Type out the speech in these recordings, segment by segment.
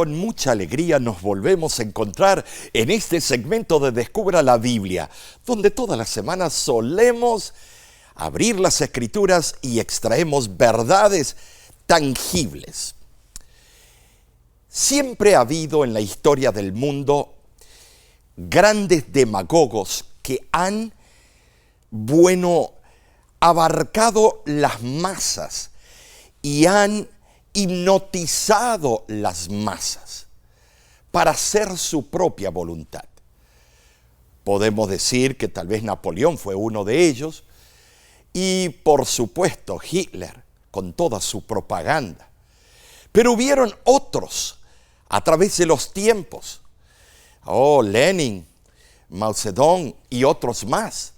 con mucha alegría nos volvemos a encontrar en este segmento de Descubra la Biblia, donde todas las semanas solemos abrir las Escrituras y extraemos verdades tangibles. Siempre ha habido en la historia del mundo grandes demagogos que han, abarcado las masas y han hipnotizado las masas para hacer su propia voluntad. Podemos decir que tal vez Napoleón fue uno de ellos y por supuesto Hitler con toda su propaganda. Pero hubieron otros a través de los tiempos. Lenin, Mao Zedong y otros más.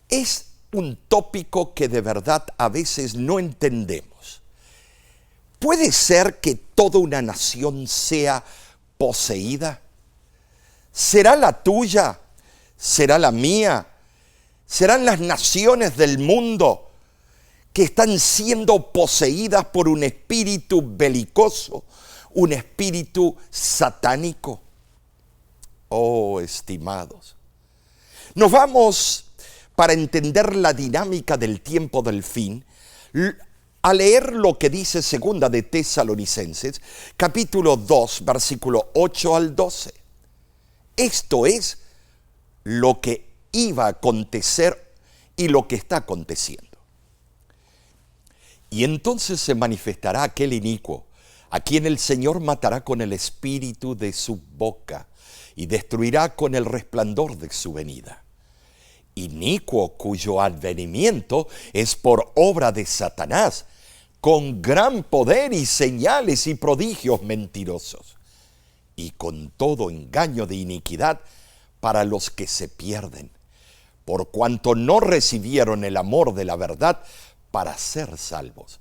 Es un tópico que de verdad a veces no entendemos. ¿Puede ser que toda una nación sea poseída? ¿Será la tuya? ¿Será la mía? ¿Serán las naciones del mundo que están siendo poseídas por un espíritu belicoso, un espíritu satánico? Oh, estimados, nos vamos, para entender la dinámica del tiempo del fin, a leer lo que dice Segunda de Tesalonicenses, capítulo 2, versículo 8 al 12. Esto es lo que iba a acontecer y lo que está aconteciendo. Y entonces se manifestará aquel inicuo, a quien el Señor matará con el espíritu de su boca y destruirá con el resplandor de su venida. Inicuo cuyo advenimiento es por obra de Satanás, con gran poder y señales y prodigios mentirosos, y con todo engaño de iniquidad para los que se pierden, por cuanto no recibieron el amor de la verdad para ser salvos.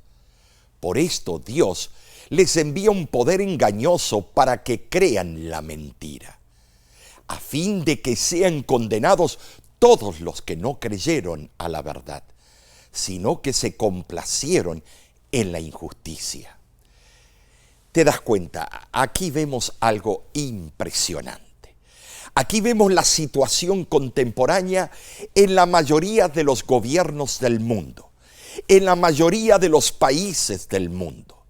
Por esto Dios les envía un poder engañoso para que crean la mentira, a fin de que sean condenados todos los que no creyeron a la verdad, sino que se complacieron en la injusticia. ¿Te das cuenta? Aquí vemos algo impresionante. Aquí vemos la situación contemporánea en la mayoría de los gobiernos del mundo, en la mayoría de los países del mundo,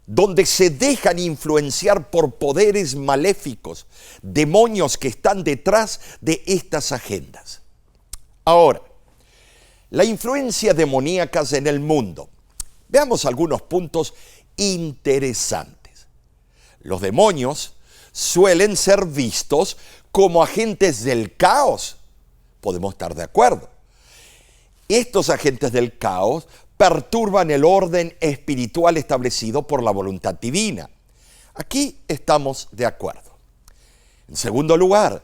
donde se dejan influenciar por poderes maléficos, demonios que están detrás de estas agendas. Ahora, la influencia demoníaca en el mundo. Veamos algunos puntos interesantes. Los demonios suelen ser vistos como agentes del caos. Podemos estar de acuerdo. Estos agentes del caos perturban el orden espiritual establecido por la voluntad divina. Aquí estamos de acuerdo. En segundo lugar,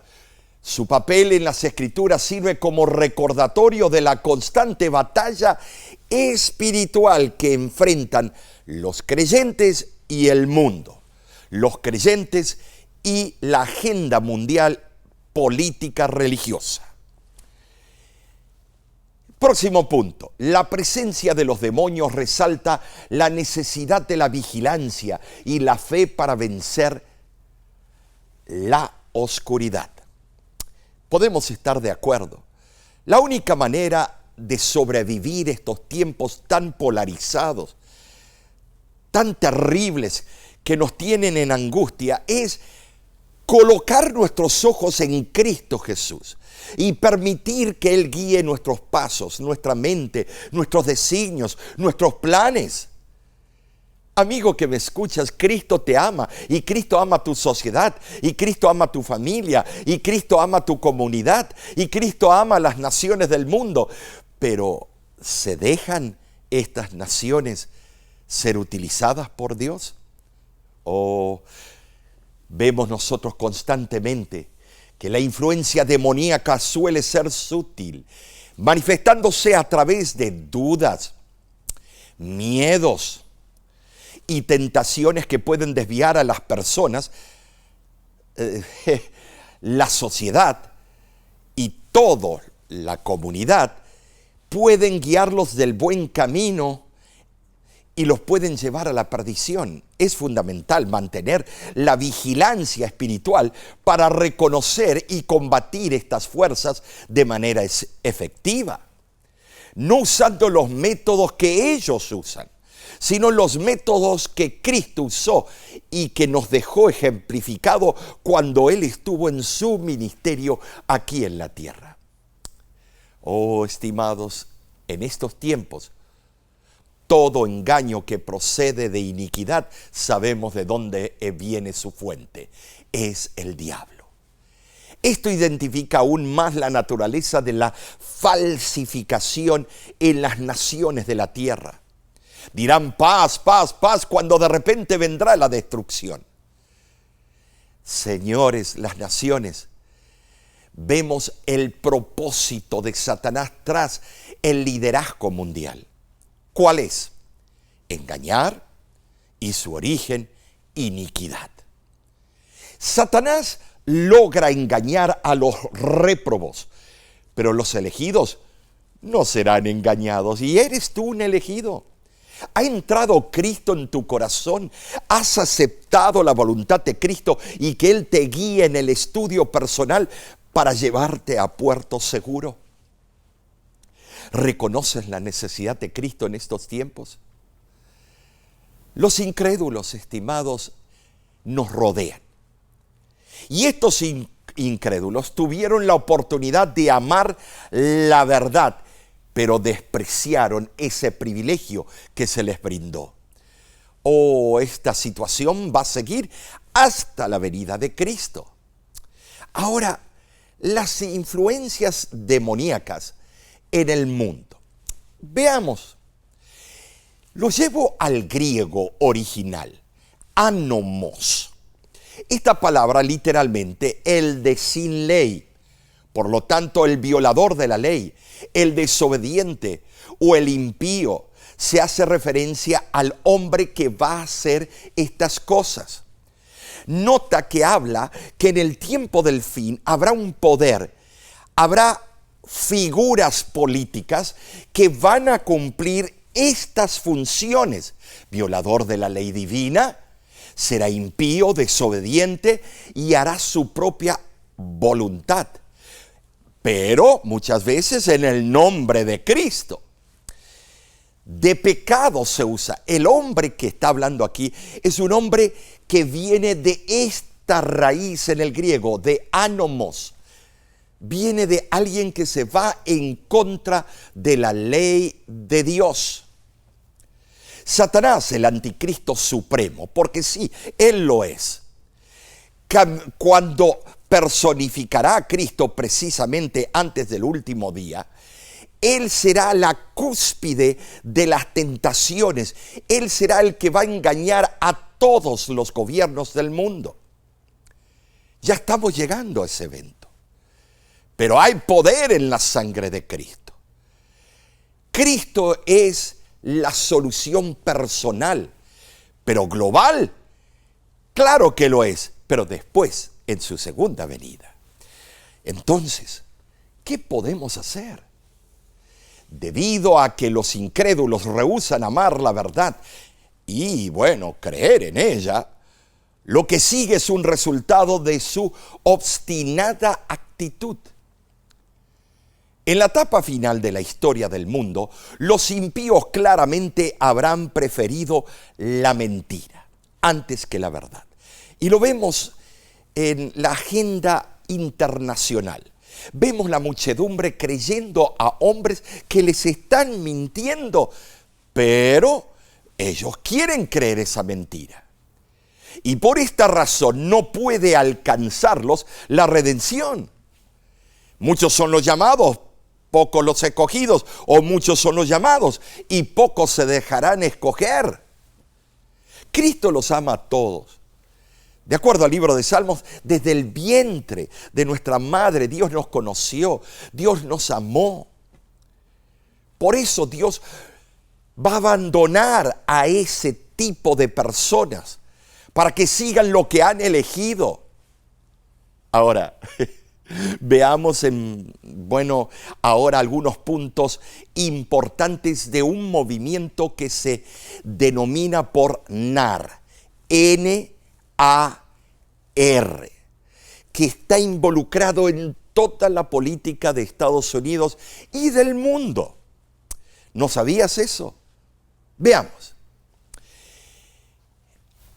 su papel en las Escrituras sirve como recordatorio de la constante batalla espiritual que enfrentan los creyentes y el mundo, los creyentes y la agenda mundial política religiosa. Próximo punto, la presencia de los demonios resalta la necesidad de la vigilancia y la fe para vencer la oscuridad. Podemos estar de acuerdo. La única manera de sobrevivir estos tiempos tan polarizados, tan terribles, que nos tienen en angustia, es colocar nuestros ojos en Cristo Jesús y permitir que Él guíe nuestros pasos, nuestra mente, nuestros designios, nuestros planes. Amigo que me escuchas, Cristo te ama y Cristo ama tu sociedad y Cristo ama tu familia y Cristo ama tu comunidad y Cristo ama las naciones del mundo. Pero ¿se dejan estas naciones ser utilizadas por Dios? ¿O vemos nosotros constantemente que la influencia demoníaca suele ser sutil, manifestándose a través de dudas, miedos y tentaciones que pueden desviar a las personas, la sociedad y toda la comunidad pueden guiarlos del buen camino y los pueden llevar a la perdición. Es fundamental mantener la vigilancia espiritual para reconocer y combatir estas fuerzas de manera efectiva. No usando los métodos que ellos usan, sino los métodos que Cristo usó y que nos dejó ejemplificado cuando Él estuvo en su ministerio aquí en la tierra. Oh, estimados, en estos tiempos, todo engaño que procede de iniquidad, sabemos de dónde viene su fuente. Es el diablo. Esto identifica aún más la naturaleza de la falsificación en las naciones de la tierra. Dirán paz, paz, paz, cuando de repente vendrá la destrucción. Señores, las naciones, vemos el propósito de Satanás tras el liderazgo mundial. ¿Cuál es? Engañar, y su origen, iniquidad. Satanás logra engañar a los réprobos, pero los elegidos no serán engañados. ¿Y eres tú un elegido? ¿Ha entrado Cristo en tu corazón? ¿Has aceptado la voluntad de Cristo y que Él te guíe en el estudio personal para llevarte a puerto seguro? ¿Reconoces la necesidad de Cristo en estos tiempos? Los incrédulos, estimados, nos rodean. Y estos incrédulos tuvieron la oportunidad de amar la verdad, pero despreciaron ese privilegio que se les brindó. Oh, esta situación va a seguir hasta la venida de Cristo. Ahora, las influencias demoníacas en el mundo. Veamos. Lo llevo al griego original, anomos. Esta palabra literalmente, el de sin ley. Por lo tanto, el violador de la ley, el desobediente o el impío, se hace referencia al hombre que va a hacer estas cosas. Nota que habla que en el tiempo del fin habrá un poder, habrá figuras políticas que van a cumplir estas funciones. Violador de la ley divina, será impío, desobediente y hará su propia voluntad. Pero muchas veces en el nombre de Cristo. De pecado se usa. El hombre que está hablando aquí es un hombre que viene de esta raíz en el griego, de anomos. Viene de alguien que se va en contra de la ley de Dios. Satanás, el anticristo supremo, porque sí, él lo es. Cuando personificará a Cristo precisamente antes del último día, él será la cúspide de las tentaciones. Él será el que va a engañar a todos los gobiernos del mundo. Ya estamos llegando a ese evento. Pero hay poder en la sangre de Cristo. Cristo es la solución personal, pero global. Claro que lo es, pero después, en su segunda venida. Entonces, ¿qué podemos hacer? Debido a que los incrédulos rehúsan amar la verdad y, bueno, creer en ella, lo que sigue es un resultado de su obstinada actitud. En la etapa final de la historia del mundo, los impíos claramente habrán preferido la mentira antes que la verdad. Y lo vemos en la agenda internacional. Vemos la muchedumbre creyendo a hombres que les están mintiendo, pero ellos quieren creer esa mentira. Y por esta razón no puede alcanzarlos la redención. Muchos son los llamados, pocos los escogidos, o muchos son los llamados y pocos se dejarán escoger. Cristo los ama a todos. De acuerdo al libro de Salmos, desde el vientre de nuestra madre Dios nos conoció, Dios nos amó. Por eso Dios va a abandonar a ese tipo de personas para que sigan lo que han elegido. Ahora, Veamos ahora algunos puntos importantes de un movimiento que se denomina por NAR, N-A-R, que está involucrado en toda la política de Estados Unidos y del mundo. ¿No sabías eso? Veamos.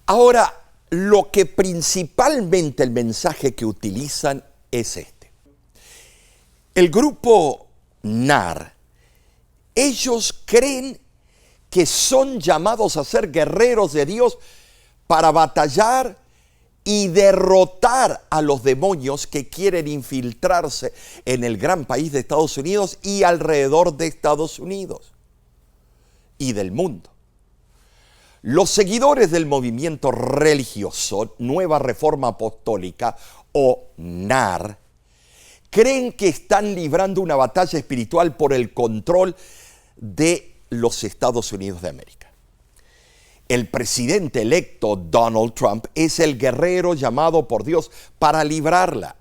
Ahora, lo que principalmente el mensaje que utilizan es este. El grupo NAR, ellos creen que son llamados a ser guerreros de Dios para batallar y derrotar a los demonios que quieren infiltrarse en el gran país de Estados Unidos y alrededor de Estados Unidos y del mundo. Los seguidores del movimiento religioso Nueva Reforma Apostólica o NAR creen que están librando una batalla espiritual por el control de los Estados Unidos de América. El presidente electo Donald Trump es el guerrero llamado por Dios para librarla.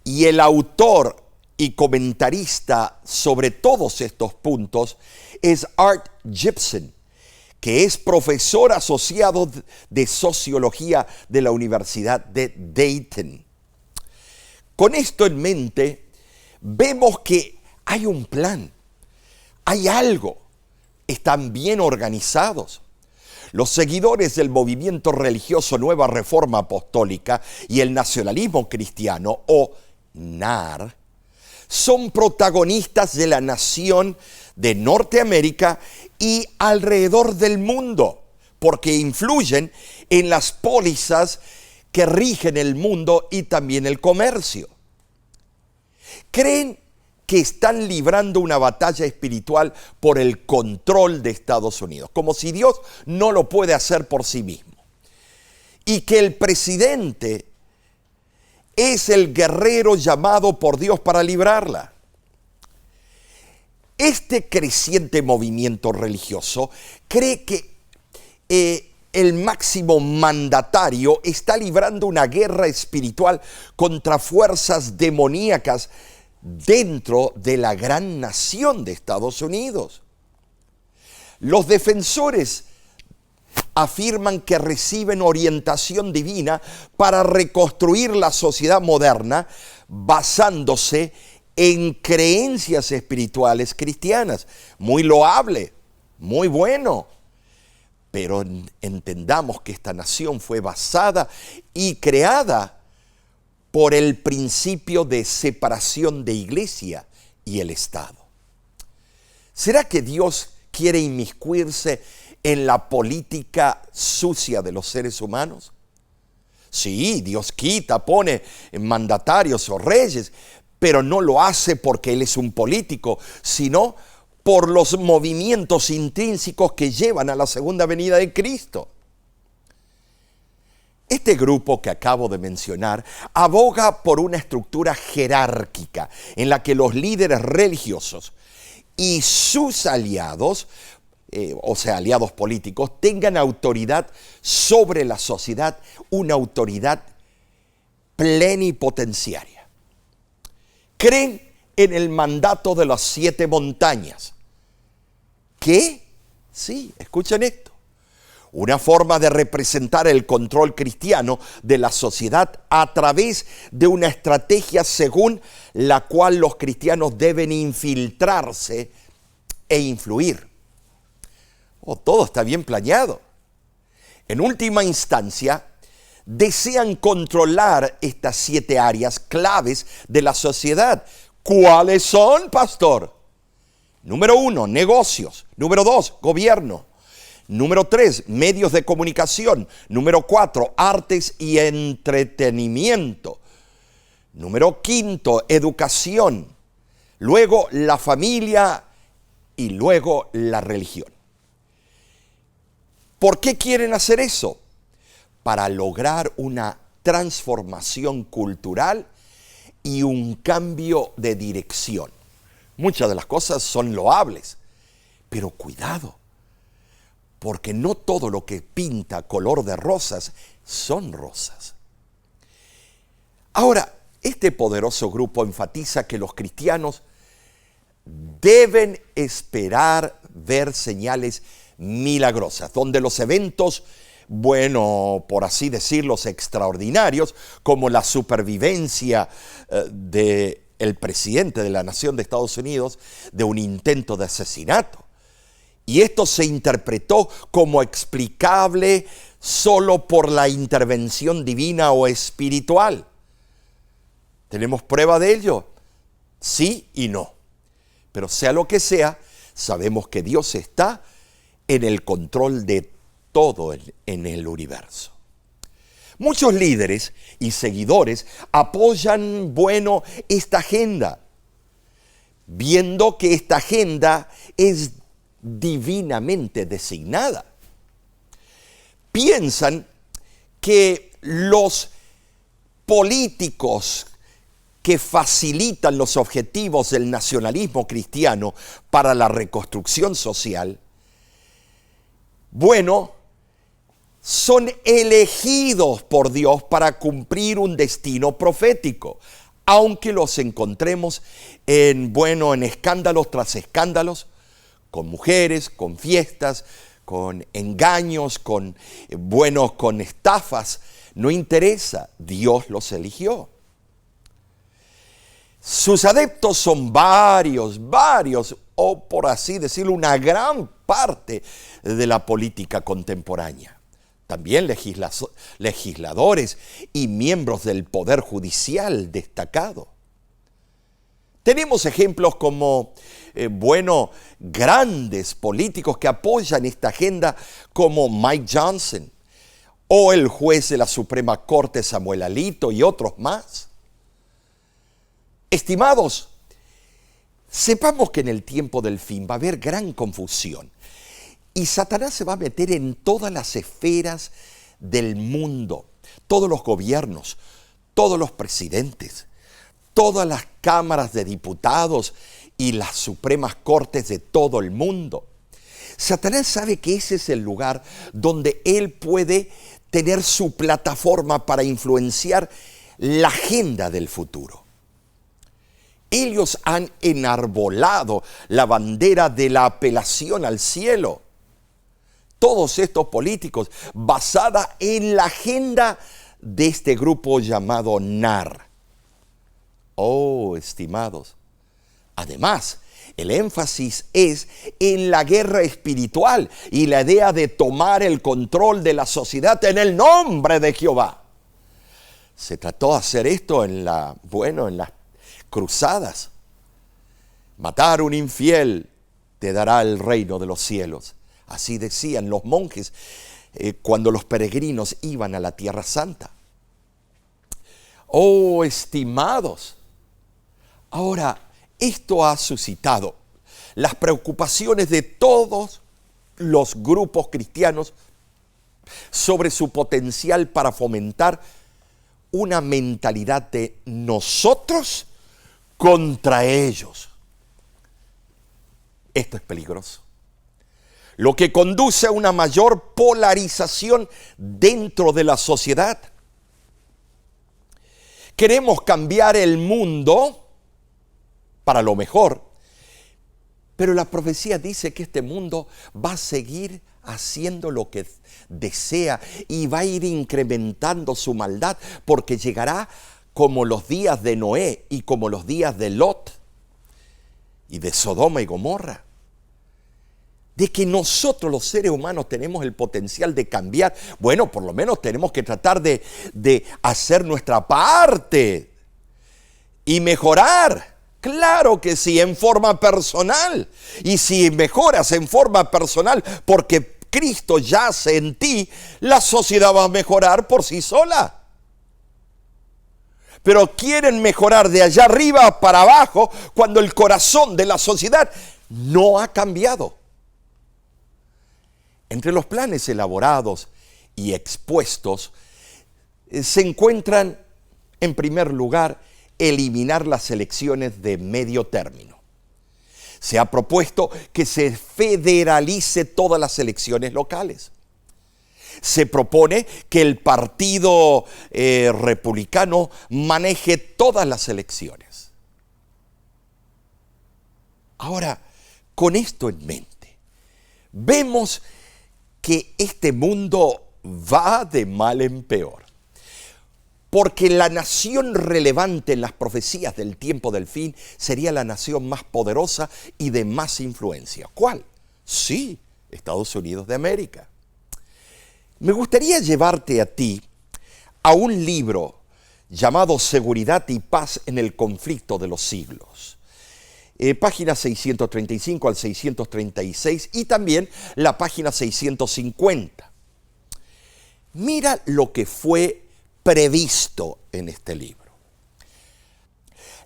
Y el autor y comentarista sobre todos estos puntos es Art Gibson, que es profesor asociado de sociología de la Universidad de Dayton. Con esto en mente, vemos que hay un plan, hay algo, están bien organizados. Los seguidores del movimiento religioso Nueva Reforma Apostólica y el nacionalismo cristiano, o NAR, son protagonistas de la nación de Norteamérica y alrededor del mundo, porque influyen en las pólizas que rigen el mundo y también el comercio. Creen que están librando una batalla espiritual por el control de Estados Unidos, como si Dios no lo puede hacer por sí mismo. Y que el presidente es el guerrero llamado por Dios para librarla. Este creciente movimiento religioso cree que el máximo mandatario está librando una guerra espiritual contra fuerzas demoníacas dentro de la gran nación de Estados Unidos. Los defensores afirman que reciben orientación divina para reconstruir la sociedad moderna basándose en creencias espirituales cristianas. Muy loable, muy bueno. Pero entendamos que esta nación fue basada y creada por el principio de separación de iglesia y el Estado. ¿Será que Dios quiere inmiscuirse en la política sucia de los seres humanos? Sí, Dios quita, pone mandatarios o reyes, pero no lo hace porque Él es un político, sino por los movimientos intrínsecos que llevan a la segunda venida de Cristo. Este grupo que acabo de mencionar aboga por una estructura jerárquica en la que los líderes religiosos y sus aliados, o sea, aliados políticos, tengan autoridad sobre la sociedad, una autoridad plenipotenciaria. Creen en el mandato de las 7 montañas. ¿Qué? Sí, escuchen esto. Una forma de representar el control cristiano de la sociedad a través de una estrategia según la cual los cristianos deben infiltrarse e influir. Todo está bien planeado. En última instancia, desean controlar estas 7 áreas claves de la sociedad. ¿Cuáles son, pastor? Número 1, negocios. Número 2, gobierno. Número 3, medios de comunicación. Número 4, artes y entretenimiento. Número 5, educación. Luego la familia y luego la religión. ¿Por qué quieren hacer eso? Para lograr una transformación cultural y un cambio de dirección. Muchas de las cosas son loables, pero cuidado, porque no todo lo que pinta color de rosas son rosas. Ahora, Este poderoso grupo enfatiza que los cristianos deben esperar ver señales milagrosas, donde los eventos, bueno, por así decirlo, extraordinarios, como la supervivencia del presidente de la nación de Estados Unidos de un intento de asesinato. Y esto se interpretó como explicable solo por la intervención divina o espiritual. ¿Tenemos prueba de ello? Sí y no. Pero sea lo que sea, sabemos que Dios está en el control de todo en el universo. Muchos líderes y seguidores apoyan, bueno, esta agenda, viendo que esta agenda es divinamente designada. Piensan que los políticos que facilitan los objetivos del nacionalismo cristiano para la reconstrucción social, bueno, son elegidos por Dios para cumplir un destino profético, aunque los encontremos en escándalos tras escándalos, con mujeres, con fiestas, con engaños, con estafas. No interesa, Dios los eligió. Sus adeptos son varios, o por así decirlo, una gran parte de la política contemporánea. También legisladores y miembros del Poder Judicial destacado. Tenemos ejemplos como, grandes políticos que apoyan esta agenda, como Mike Johnson, o el juez de la Suprema Corte Samuel Alito y otros más. Estimados, sepamos que en el tiempo del fin va a haber gran confusión y Satanás se va a meter en todas las esferas del mundo, todos los gobiernos, todos los presidentes, todas las cámaras de diputados y las supremas cortes de todo el mundo. Satanás sabe que ese es el lugar donde él puede tener su plataforma para influenciar la agenda del futuro. Ellos han enarbolado la bandera de la apelación al cielo. Todos estos políticos, basada en la agenda de este grupo llamado NAR. Oh, estimados. Además, el énfasis es en la guerra espiritual y la idea de tomar el control de la sociedad en el nombre de Jehová. Se trató de hacer esto en las cruzadas. Matar a un infiel te dará el reino de los cielos. Así decían los monjes cuando los peregrinos iban a la Tierra Santa. Oh, estimados. Ahora, esto ha suscitado las preocupaciones de todos los grupos cristianos sobre su potencial para fomentar una mentalidad de nosotros contra ellos. Esto es peligroso. Lo que conduce a una mayor polarización dentro de la sociedad. Queremos cambiar el mundo para lo mejor, pero la profecía dice que este mundo va a seguir haciendo lo que desea y va a ir incrementando su maldad, porque llegará como los días de Noé y como los días de Lot y de Sodoma y Gomorra. De que nosotros los seres humanos tenemos el potencial de cambiar. Bueno, por lo menos tenemos que tratar de hacer nuestra parte y mejorar. Claro que sí, en forma personal. Y si mejoras en forma personal porque Cristo yace en ti, la sociedad va a mejorar por sí sola. Pero quieren mejorar de allá arriba para abajo cuando el corazón de la sociedad no ha cambiado. Entre los planes elaborados y expuestos se encuentran, en primer lugar, eliminar las elecciones de medio término. Se ha propuesto que se federalice todas las elecciones locales. Se propone que el partido republicano maneje todas las elecciones. Ahora, con esto en mente, vemos que este mundo va de mal en peor. Porque la nación relevante en las profecías del tiempo del fin sería la nación más poderosa y de más influencia. ¿Cuál? Sí, Estados Unidos de América. Me gustaría llevarte a ti a un libro llamado Seguridad y Paz en el Conflicto de los Siglos. Páginas 635 al 636 y también la página 650. Mira lo que fue previsto en este libro.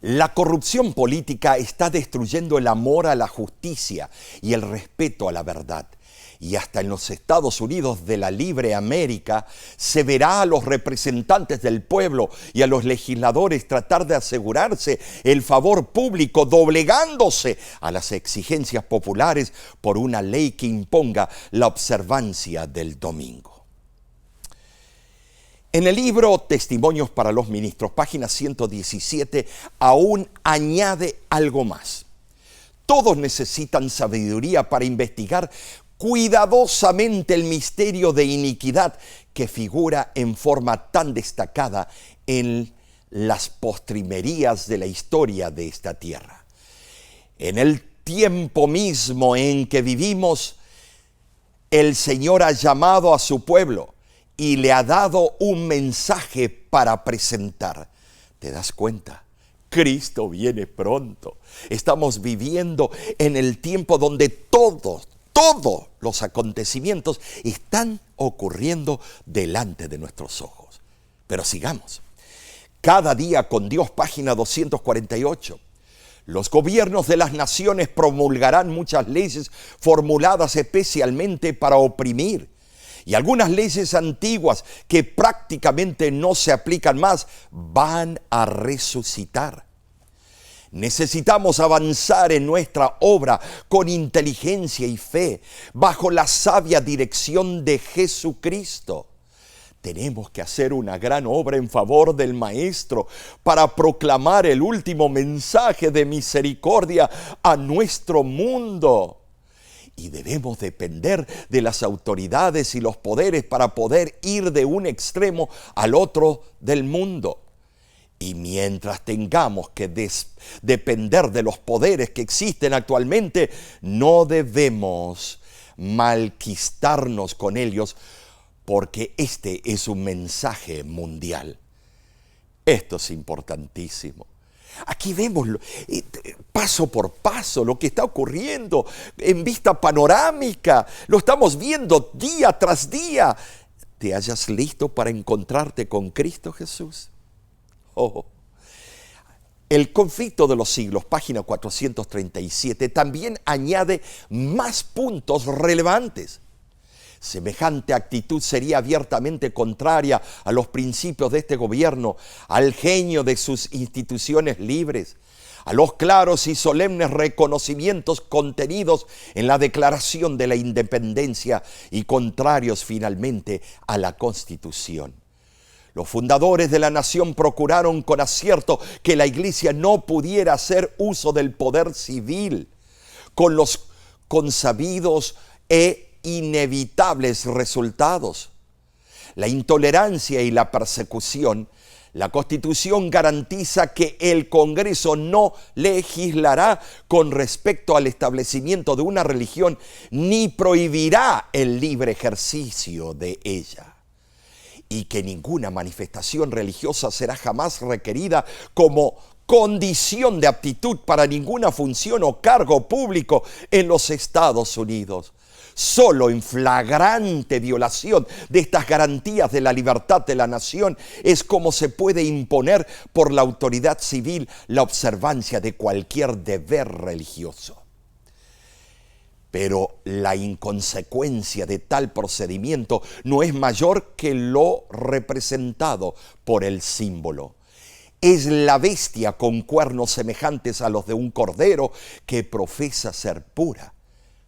La corrupción política está destruyendo el amor a la justicia y el respeto a la verdad. Y hasta en los Estados Unidos de la libre América se verá a los representantes del pueblo y a los legisladores tratar de asegurarse el favor público doblegándose a las exigencias populares por una ley que imponga la observancia del domingo. En el libro Testimonios para los Ministros, página 117, aún añade algo más. Todos necesitan sabiduría para investigar cuidadosamente el misterio de iniquidad que figura en forma tan destacada en las postrimerías de la historia de esta tierra. En el tiempo mismo en que vivimos, el Señor ha llamado a su pueblo y le ha dado un mensaje para presentar. ¿Te das cuenta? Cristo viene pronto. Estamos viviendo en el tiempo donde todos los acontecimientos están ocurriendo delante de nuestros ojos. Pero sigamos. Cada día con Dios, página 248. Los gobiernos de las naciones promulgarán muchas leyes formuladas especialmente para oprimir. Y algunas leyes antiguas que prácticamente no se aplican más van a resucitar. Necesitamos avanzar en nuestra obra con inteligencia y fe, bajo la sabia dirección de Jesucristo. Tenemos que hacer una gran obra en favor del Maestro para proclamar el último mensaje de misericordia a nuestro mundo. Y debemos depender de las autoridades y los poderes para poder ir de un extremo al otro del mundo. Y mientras tengamos que depender de los poderes que existen actualmente, no debemos malquistarnos con ellos, porque este es un mensaje mundial. Esto es importantísimo. Aquí vemos paso por paso lo que está ocurriendo en vista panorámica. Lo estamos viendo día tras día. ¿Te hallas listo para encontrarte con Cristo Jesús? Oh. El conflicto de los siglos, página 437, también añade más puntos relevantes. Semejante actitud sería abiertamente contraria a los principios de este gobierno, al genio de sus instituciones libres, a los claros y solemnes reconocimientos contenidos en la Declaración de la Independencia y contrarios finalmente a la Constitución. Los fundadores de la nación procuraron con acierto que la Iglesia no pudiera hacer uso del poder civil, con los consabidos inevitables resultados. La intolerancia y la persecución. La Constitución garantiza que el Congreso no legislará con respecto al establecimiento de una religión ni prohibirá el libre ejercicio de ella. Y que ninguna manifestación religiosa será jamás requerida como condición de aptitud para ninguna función o cargo público en los Estados Unidos. Solo en flagrante violación de estas garantías de la libertad de la nación es como se puede imponer por la autoridad civil la observancia de cualquier deber religioso. Pero la inconsecuencia de tal procedimiento no es mayor que lo representado por el símbolo. Es la bestia con cuernos semejantes a los de un cordero que profesa ser pura,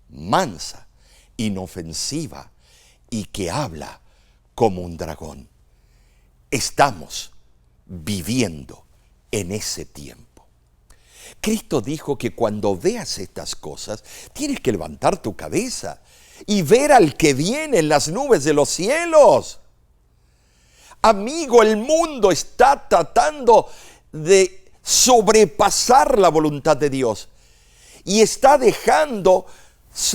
mansa, inofensiva y que habla como un dragón. Estamos viviendo en ese tiempo. Cristo dijo que cuando veas estas cosas, tienes que levantar tu cabeza y ver al que viene en las nubes de los cielos. Amigo, el mundo está tratando de sobrepasar la voluntad de Dios y está dejando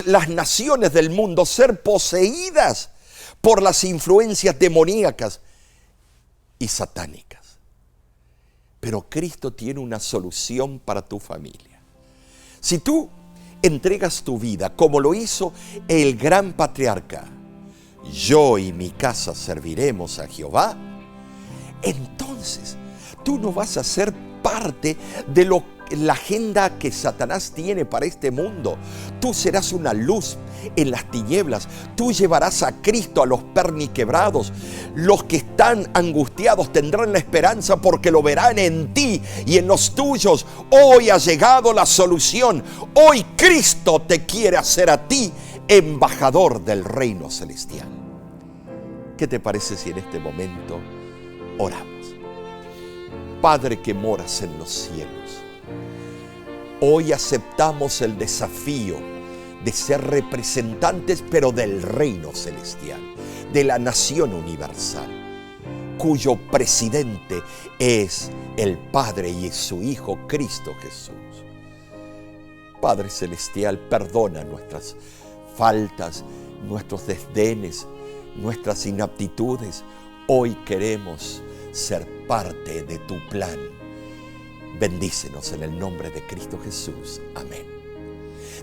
las naciones del mundo ser poseídas por las influencias demoníacas y satánicas. Pero Cristo tiene una solución para tu familia. Si tú entregas tu vida como lo hizo el gran patriarca, yo y mi casa serviremos a Jehová, entonces tú no vas a ser parte de la agenda que Satanás tiene para este mundo. Tú serás una luz en las tinieblas. Tú llevarás a Cristo a los perniquebrados. Los que están angustiados tendrán la esperanza porque lo verán en ti y en los tuyos. Hoy ha llegado la solución. Hoy Cristo te quiere hacer a ti embajador del reino celestial. ¿Qué te parece si en este momento oramos? Padre que moras en los cielos, hoy aceptamos el desafío de ser representantes, pero del reino celestial, de la nación universal, cuyo presidente es el Padre y es su Hijo Cristo Jesús. Padre celestial, perdona nuestras faltas, nuestros desdenes, nuestras inaptitudes. Hoy queremos ser parte de tu plan. Bendícenos en el nombre de Cristo Jesús. Amén.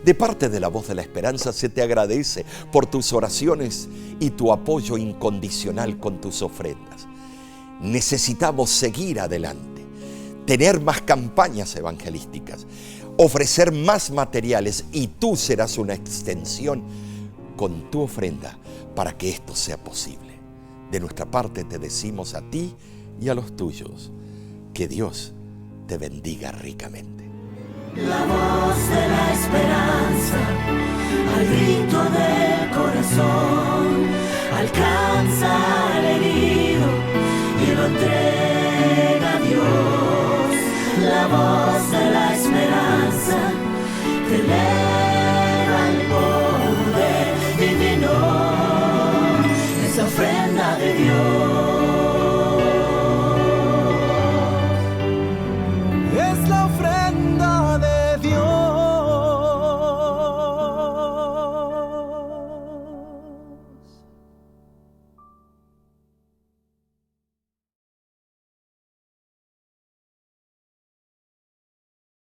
De parte de la Voz de la Esperanza se te agradece por tus oraciones y tu apoyo incondicional con tus ofrendas. Necesitamos seguir adelante, tener más campañas evangelísticas, ofrecer más materiales y tú serás una extensión con tu ofrenda para que esto sea posible. De nuestra parte te decimos a ti y a los tuyos, que Dios te bendiga ricamente. La voz de la esperanza, al grito del corazón.